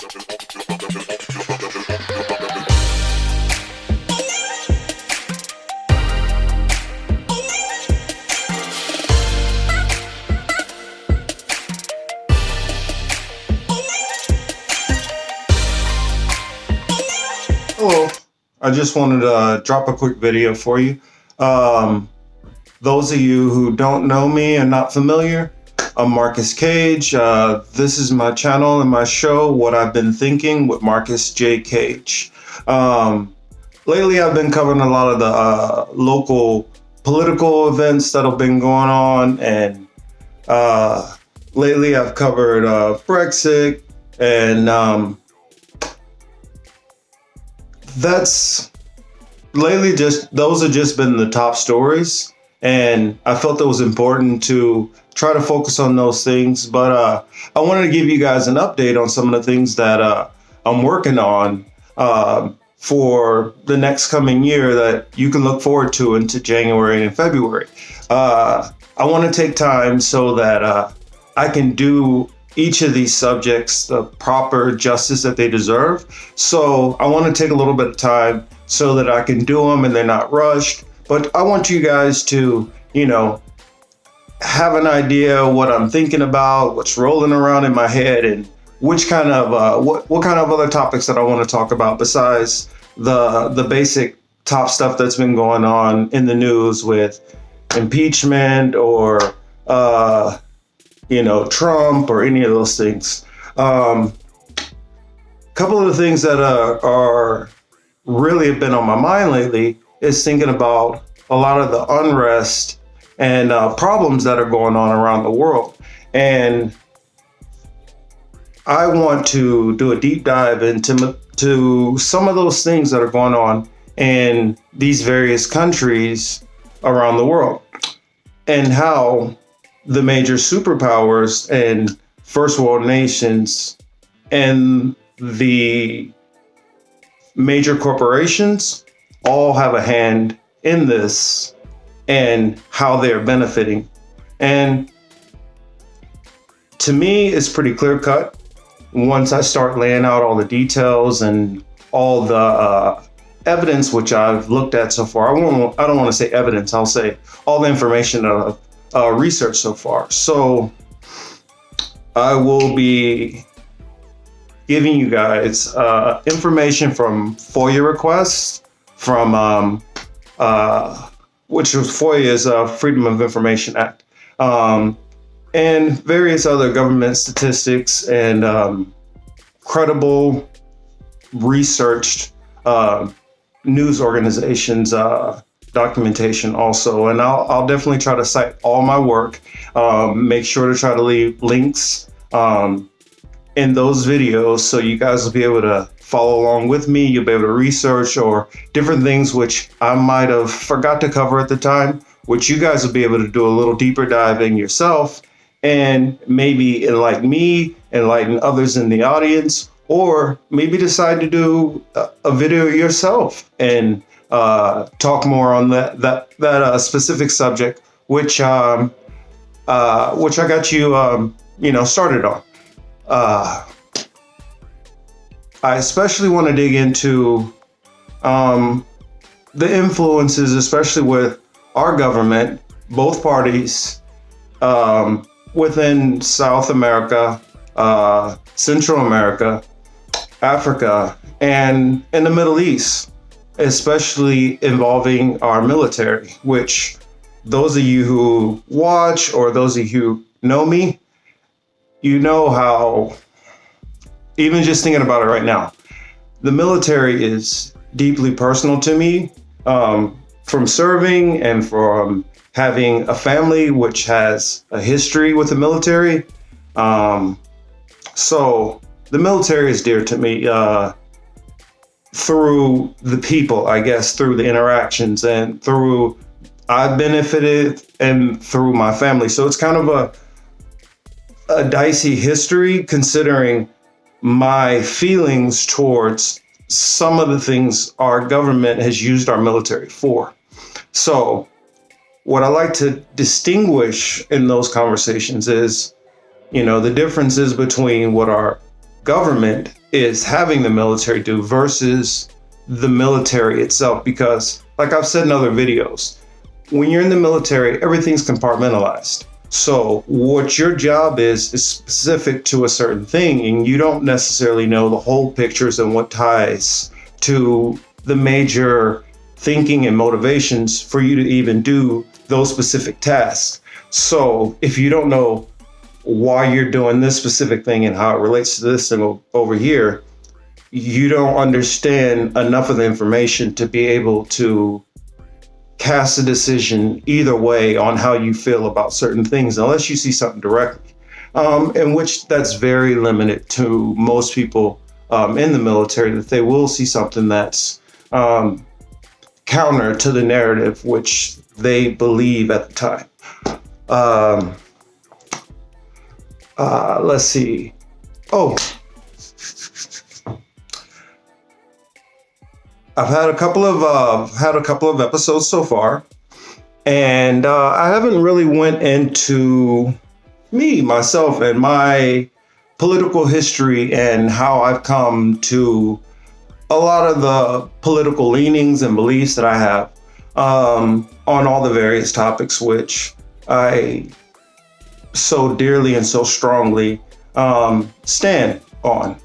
Hello. I just wanted to drop a quick video for you. Um, those of you who don't know me and not familiar, I'm Marcus Cage. This is my channel and my show, What I've Been Thinking with Marcus J. Cage. Lately, I've been covering a lot of the local political events that have been going on, and lately I've covered Brexit, and that's lately just those have just been the top stories, and I felt it was important to try to focus on those things. But I wanted to give you guys an update on some of the things that I'm working on for the next coming year that you can look forward to into January and February. I want to take time so that I can do each of these subjects the proper justice that they deserve. So I want to take a little bit of time so that I can do them and they're not rushed. But I want you guys to, have an idea what I'm thinking about, what's rolling around in my head, and which kind of what kind of other topics that I want to talk about besides the basic top stuff that's been going on in the news with impeachment or Trump or any of those things. Couple of the things that are really have been on my mind lately is thinking about a lot of the unrest and problems that are going on around the world. And I want to do a deep dive into some of those things that are going on in these various countries around the world, and how the major superpowers and first world nations and the major corporations all have a hand in this and how they're benefiting. And to me, it's pretty clear cut once I start laying out all the details and all the evidence which I've looked at so far. I don't want to say evidence, I'll say all the information that I've research so far. So I will be giving you guys information from FOIA requests, from which was FOIA is Freedom of Information Act, and various other government statistics and credible, researched news organizations documentation also. And I'll definitely try to cite all my work, make sure to try to leave links in those videos so you guys will be able to follow along with me. You'll be able to research or different things which I might have forgot to cover at the time, which you guys will be able to do a little deeper dive in yourself and maybe enlighten me, enlighten others in the audience, or maybe decide to do a video yourself and talk more on that specific subject, which I got you, started on. I especially want to dig into the influences, especially with our government, both parties, within South America, Central America, Africa, and in the Middle East, especially involving our military, which those of you who watch or those of you who know me, you know how, even just thinking about it right now, the military is deeply personal to me, from serving and from having a family which has a history with the military. So the military is dear to me through the people, I guess, through the interactions and through I've benefited and through my family. So it's kind of a dicey history considering my feelings towards some of the things our government has used our military for. So what I like to distinguish in those conversations is, the differences between what our government is having the military do versus the military itself. Because, like I've said in other videos, when you're in the military, everything's compartmentalized. So what your job is specific to a certain thing, and you don't necessarily know the whole pictures and what ties to the major thinking and motivations for you to even do those specific tasks. So if you don't know why you're doing this specific thing and how it relates to this thing over here, you don't understand enough of the information to be able to cast a decision either way on how you feel about certain things, unless you see something directly, in which that's very limited to most people in the military, that they will see something that's counter to the narrative which they believe at the time. Let's see. Oh, I've had a couple of episodes so far, and I haven't really went into myself and my political history and how I've come to a lot of the political leanings and beliefs that I have on all the various topics which I so dearly and so strongly stand on.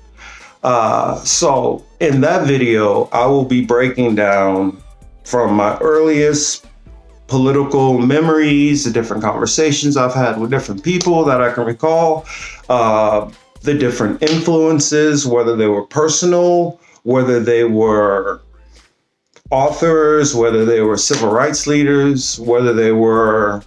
So in that video, I will be breaking down from my earliest political memories, the different conversations I've had with different people that I can recall, the different influences, whether they were personal, whether they were authors, whether they were civil rights leaders, whether they were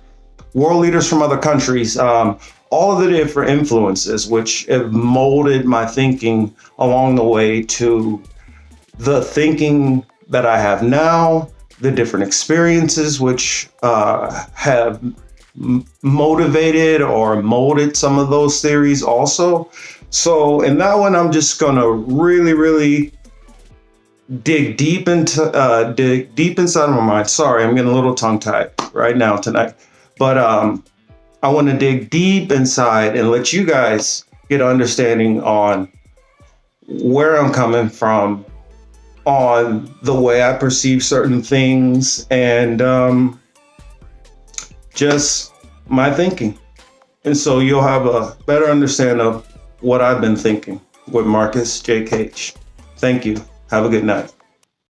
world leaders from other countries, all of the different influences which have molded my thinking along the way to the thinking that I have now, the different experiences which have motivated or molded some of those theories also. So in that one, I'm just gonna really dig deep inside of my mind. Sorry, I'm getting a little tongue-tied right now tonight, but I want to dig deep inside and let you guys get an understanding on where I'm coming from, on the way I perceive certain things, and just my thinking. And so you'll have a better understanding of what I've been thinking with Marcus J. Cage. Thank you. Have a good night.